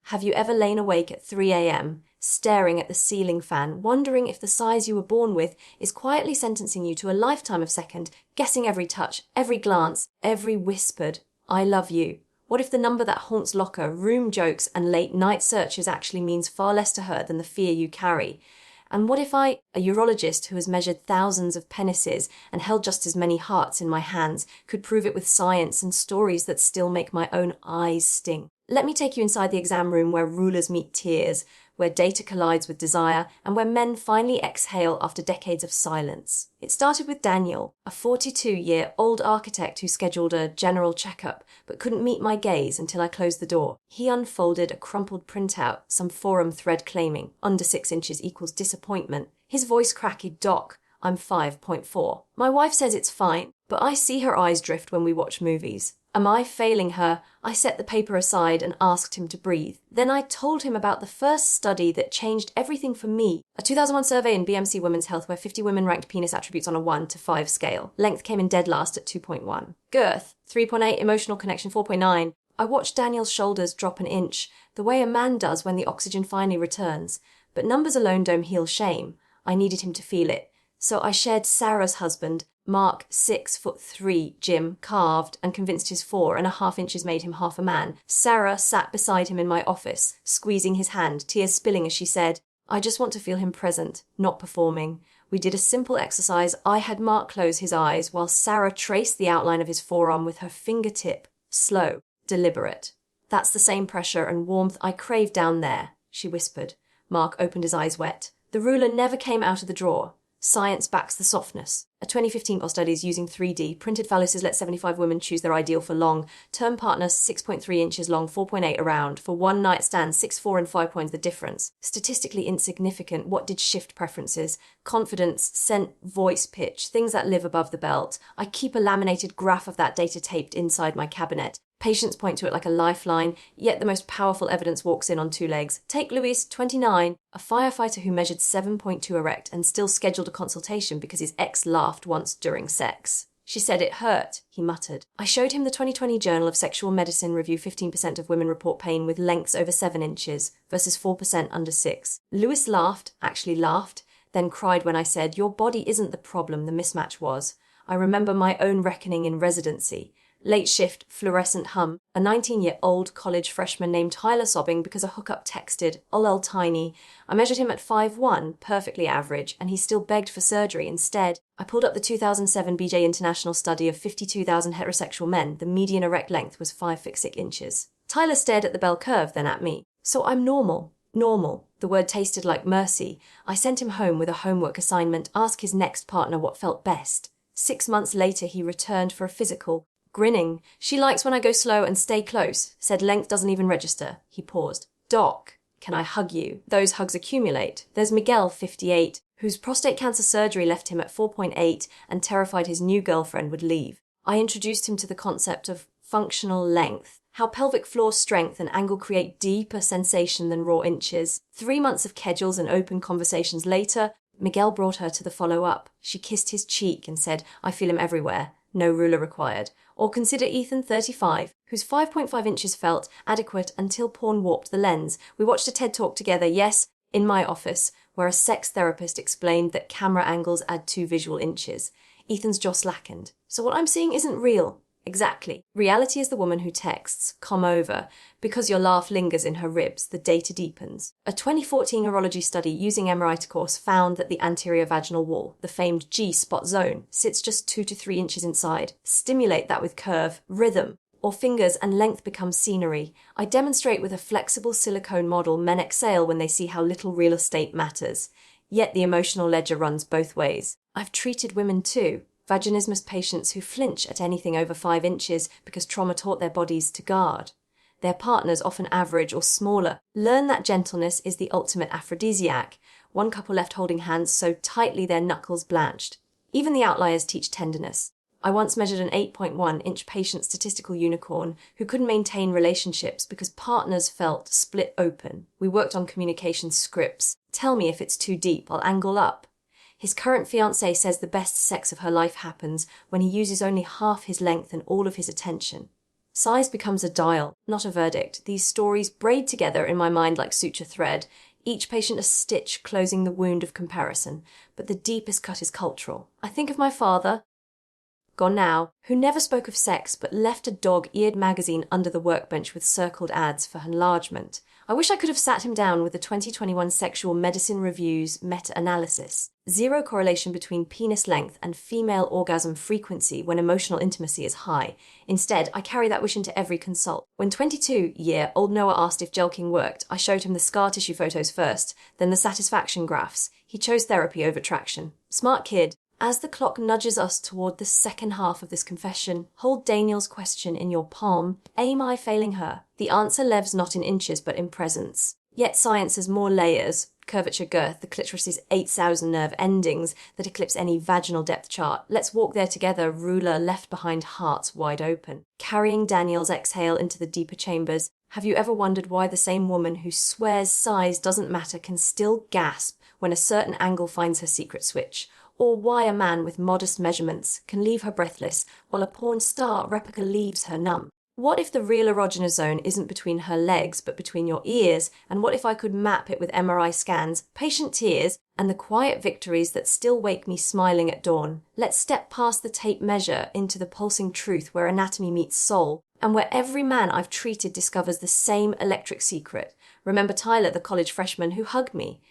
Have you ever lain awake at 3 a.m., staring at the ceiling fan, wondering if the size you were born with is quietly sentencing you to a lifetime of second, guessing every touch, every glance, every whispered, "I love you"? What if the number that haunts locker, room jokes, and late night searches actually means far less to her than the fear you carry? And what if I, a urologist who has measured thousands of penises and held just as many hearts in my hands, could prove it with science and stories that still make my own eyes sting? Let me take you inside the exam room where rulers meet tears, where data collides with desire, and where men finally exhale after decades of silence. It started with Daniel, a 42-year-old architect who scheduled a general checkup but couldn't meet my gaze until I closed the door. He unfolded a crumpled printout, some forum thread claiming under 6 inches equals disappointment. His voice cracked, "Doc, I'm 5.4. My wife says it's fine, but I see her eyes drift when we watch movies. Am I failing her? I set the paper aside and asked him to breathe. Then I told him about the first study that changed everything for me. A 2001 survey in BMC Women's Health where 50 women ranked penis attributes on a 1 to 5 scale. Length came in dead last at 2.1. Girth, 3.8, emotional connection, 4.9. I watched Daniel's shoulders drop an inch, the way a man does when the oxygen finally returns. But numbers alone don't heal shame. I needed him to feel it. So I shared Sarah's husband, Mark, 6'3", Jim, carved and convinced his 4.5 inches made him half a man. Sarah sat beside him in my office, squeezing his hand, tears spilling as she said, "I just want to feel him present, not performing." We did a simple exercise. I had Mark close his eyes while Sarah traced the outline of his forearm with her fingertip. Slow, deliberate. "That's the same pressure and warmth I crave down there," she whispered. Mark opened his eyes wet. The ruler never came out of the drawer. Science backs the softness. A 2015 study is using 3D. Printed phalluses let 75 women choose their ideal for long. Term partner 6.3 inches long, 4.8 around. For one night stand, 6.4 and 5 points the difference. Statistically insignificant. What did shift preferences? Confidence, scent, voice pitch, things that live above the belt. I keep a laminated graph of that data taped inside my cabinet. Patients point to it like a lifeline, yet the most powerful evidence walks in on 2 legs. Take Luis, 29, a firefighter who measured 7.2 erect and still scheduled a consultation because his ex laughed once during sex. "She said it hurt," he muttered. I showed him the 2020 Journal of Sexual Medicine review. 15% of women report pain with lengths over 7 inches versus 4% under 6. Luis laughed, actually laughed, then cried when I said, "Your body isn't the problem, the mismatch was." I remember my own reckoning in residency. Late shift, fluorescent hum, a 19-year-old college freshman named Tyler sobbing because a hookup texted, "Lol tiny." I measured him at 5'1", perfectly average, and he still begged for surgery instead. I pulled up the 2007 BJ International study of 52,000 heterosexual men. The median erect length was 5'6" inches. Tyler stared at the bell curve, then at me. "So I'm normal." Normal. The word tasted like mercy. I sent him home with a homework assignment, ask his next partner what felt best. 6 months later, he returned for a physical. Grinning. "She likes when I go slow and stay close." Said length doesn't even register. He paused. "Doc, can I hug you?" Those hugs accumulate. There's Miguel, 58, whose prostate cancer surgery left him at 4.8 and terrified his new girlfriend would leave. I introduced him to the concept of functional length, how pelvic floor strength and angle create deeper sensation than raw inches. 3 months of kedules and open conversations later, Miguel brought her to the follow-up. She kissed his cheek and said, "I feel him everywhere. No ruler required." Or consider Ethan, 35, whose 5.5 inches felt adequate until porn warped the lens. We watched a TED Talk together, yes, in my office, where a sex therapist explained that camera angles add 2 visual inches. Ethan's jaw slackened. "So what I'm seeing isn't real." Exactly. Reality is the woman who texts, "Come over." Because your laugh lingers in her ribs, the data deepens. A 2014 urology study using MRI course found that the anterior vaginal wall, the famed G-spot zone, sits just 2 to 3 inches inside. Stimulate that with curve, rhythm, or fingers and length becomes scenery. I demonstrate with a flexible silicone model men exhale when they see how little real estate matters. Yet the emotional ledger runs both ways. I've treated women too. Vaginismus patients who flinch at anything over 5 inches because trauma taught their bodies to guard. Their partners, often average or smaller, learn that gentleness is the ultimate aphrodisiac. One couple left holding hands so tightly their knuckles blanched. Even the outliers teach tenderness. I once measured an 8.1-inch patient statistical unicorn who couldn't maintain relationships because partners felt split open. We worked on communication scripts. "Tell me if it's too deep, I'll angle up." His current fiancée says the best sex of her life happens when he uses only half his length and all of his attention. Size becomes a dial, not a verdict. These stories braid together in my mind like suture thread, each patient a stitch closing the wound of comparison, but the deepest cut is cultural. I think of my father, gone now, who never spoke of sex but left a dog-eared magazine under the workbench with circled ads for enlargement. I wish I could have sat him down with the 2021 Sexual Medicine Review's meta-analysis. Zero correlation between penis length and female orgasm frequency when emotional intimacy is high. Instead, I carry that wish into every consult. When 22-year-old Noah asked if jelqing worked, I showed him the scar tissue photos first, then the satisfaction graphs. He chose therapy over traction. Smart kid. As the clock nudges us toward the second half of this confession, hold Daniel's question in your palm. Am I failing her? The answer lives not in inches, but in presence. Yet science has more layers. Curvature, girth, the clitoris's 8,000 nerve endings that eclipse any vaginal depth chart. Let's walk there together, ruler left behind, hearts wide open. Carrying Daniel's exhale into the deeper chambers, have you ever wondered why the same woman who swears size doesn't matter can still gasp when a certain angle finds her secret switch? Or why a man with modest measurements can leave her breathless while a porn star replica leaves her numb? What if the real erogenous zone isn't between her legs but between your ears? And what if I could map it with MRI scans, patient tears, and the quiet victories that still wake me smiling at dawn? Let's step past the tape measure into the pulsing truth where anatomy meets soul, and where every man I've treated discovers the same electric secret. Remember Tyler, the college freshman who hugged me?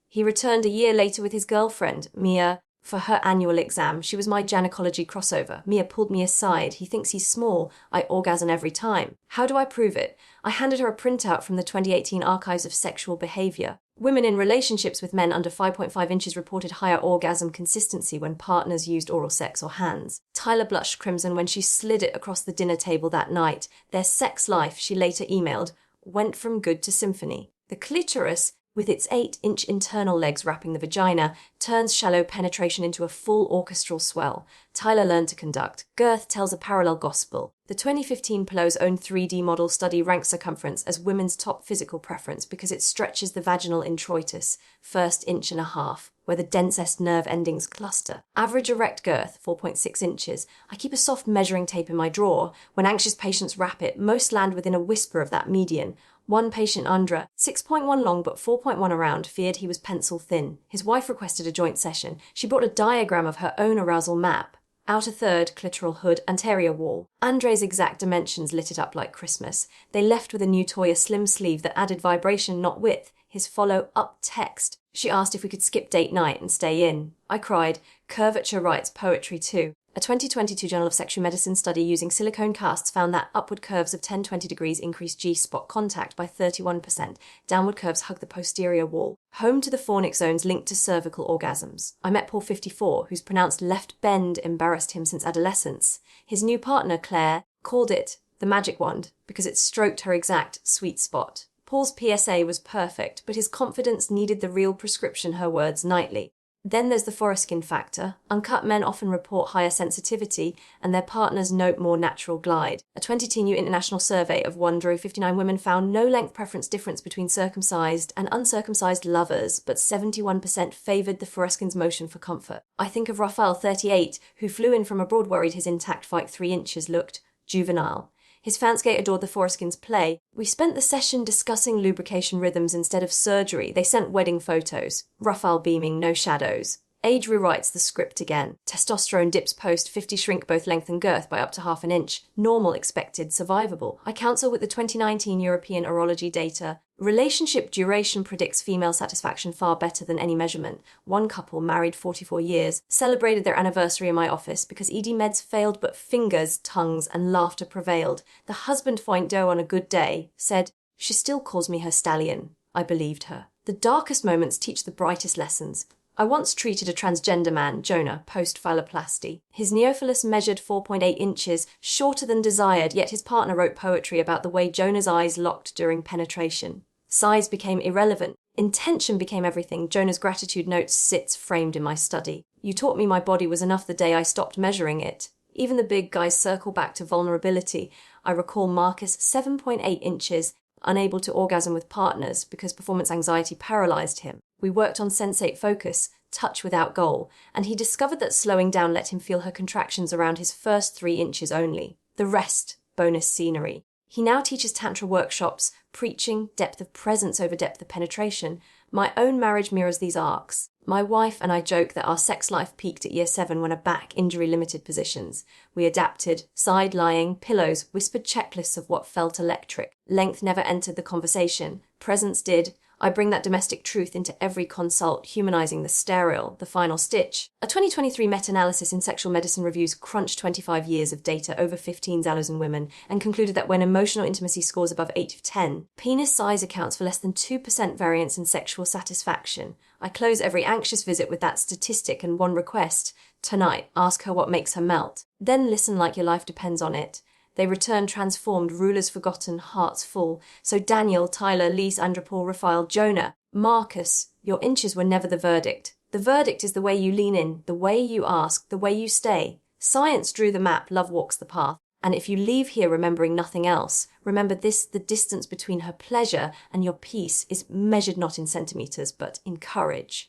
He returned a year later with his girlfriend, Mia, for her annual exam. She was my gynecology crossover. Mia pulled me aside. He thinks he's small. I orgasm every time. How do I prove it? I handed her a printout from the 2018 Archives of Sexual Behavior. Women in relationships with men under 5.5 inches reported higher orgasm consistency when partners used oral sex or hands. Tyler blushed crimson when she slid it across the dinner table that night. Their sex life, she later emailed, went from good to symphony. The clitoris, with its 8-inch internal legs wrapping the vagina, turns shallow penetration into a full orchestral swell. Tyler learned to conduct. Girth tells a parallel gospel. The 2015 Pillow's own 3D model study ranks circumference as women's top physical preference because it stretches the vaginal introitus, first inch and a half, where the densest nerve endings cluster. Average erect girth, 4.6 inches. I keep a soft measuring tape in my drawer. When anxious patients wrap it, most land within a whisper of that median. One patient, Andra, 6.1 long but 4.1 around, feared he was pencil thin. His wife requested a joint session. She brought a diagram of her own arousal map. Outer third, clitoral hood, anterior wall. Andre's exact dimensions lit it up like Christmas. They left with a new toy, a slim sleeve that added vibration, not width. His follow-up text. She asked if we could skip date night and stay in. I cried. Curvature writes poetry too. A 2022 Journal of Sexual Medicine study using silicone casts found that upward curves of 10-20 degrees increase G-spot contact by 31%. Downward curves hug the posterior wall, home to the fornix zones linked to cervical orgasms. I met Paul, 54, whose pronounced left bend embarrassed him since adolescence. His new partner, Claire, called it the magic wand because it stroked her exact sweet spot. Paul's PSA was perfect, but his confidence needed the real prescription, her words nightly. Then there's the foreskin factor. Uncut men often report higher sensitivity, and their partners note more natural glide. A 2010 international survey of 159 women found no length preference difference between circumcised and uncircumcised lovers, but 71% favoured the foreskin's motion for comfort. I think of Rafael, 38, who flew in from abroad worried his intact fight 3 inches looked juvenile. His fanscape adored the foreskin's play. We spent the session discussing lubrication rhythms instead of surgery. They sent wedding photos. Rafael beaming, no shadows. Age rewrites the script again. Testosterone dips post, 50 shrink both length and girth by up to half an inch. Normal, expected, survivable. I counsel with the 2019 European urology data. Relationship duration predicts female satisfaction far better than any measurement. One couple, married 44 years, celebrated their anniversary in my office because ED meds failed but fingers, tongues, and laughter prevailed. The husband foint dough on a good day said, "She still calls me her stallion." I believed her. The darkest moments teach the brightest lessons. I once treated a transgender man, Jonah, post-phalloplasty. His neophilus measured 4.8 inches, shorter than desired, yet his partner wrote poetry about the way Jonah's eyes locked during penetration. Size became irrelevant. Intention became everything. Jonah's gratitude note sits framed in my study. You taught me my body was enough the day I stopped measuring it. Even the big guys circle back to vulnerability. I recall Marcus, 7.8 inches, unable to orgasm with partners because performance anxiety paralyzed him. We worked on sensate focus, touch without goal, and he discovered that slowing down let him feel her contractions around his first 3 inches only. The rest bonus scenery. He now teaches Tantra workshops, preaching depth of presence over depth of penetration. My own marriage mirrors these arcs. My wife and I joke that our sex life peaked at year 7 when a back injury limited positions. We adapted, side lying, pillows, whispered checklists of what felt electric. Length never entered the conversation. Presence did. I bring that domestic truth into every consult, humanizing the sterile, the final stitch. A 2023 meta-analysis in Sexual Medicine Review's crunched 25 years of data over 15 Zallos women and concluded that when emotional intimacy scores above 8 of 10, penis size accounts for less than 2% variance in sexual satisfaction. I close every anxious visit with that statistic and one request. Tonight, ask her what makes her melt. Then listen like your life depends on it. They return transformed, rulers forgotten, hearts full. So Daniel, Tyler, Lise, Andropol, Raphael, Jonah, Marcus, your inches were never the verdict. The verdict is the way you lean in, the way you ask, the way you stay. Science drew the map, love walks the path. And if you leave here remembering nothing else, remember this: the distance between her pleasure and your peace is measured not in centimeters, but in courage.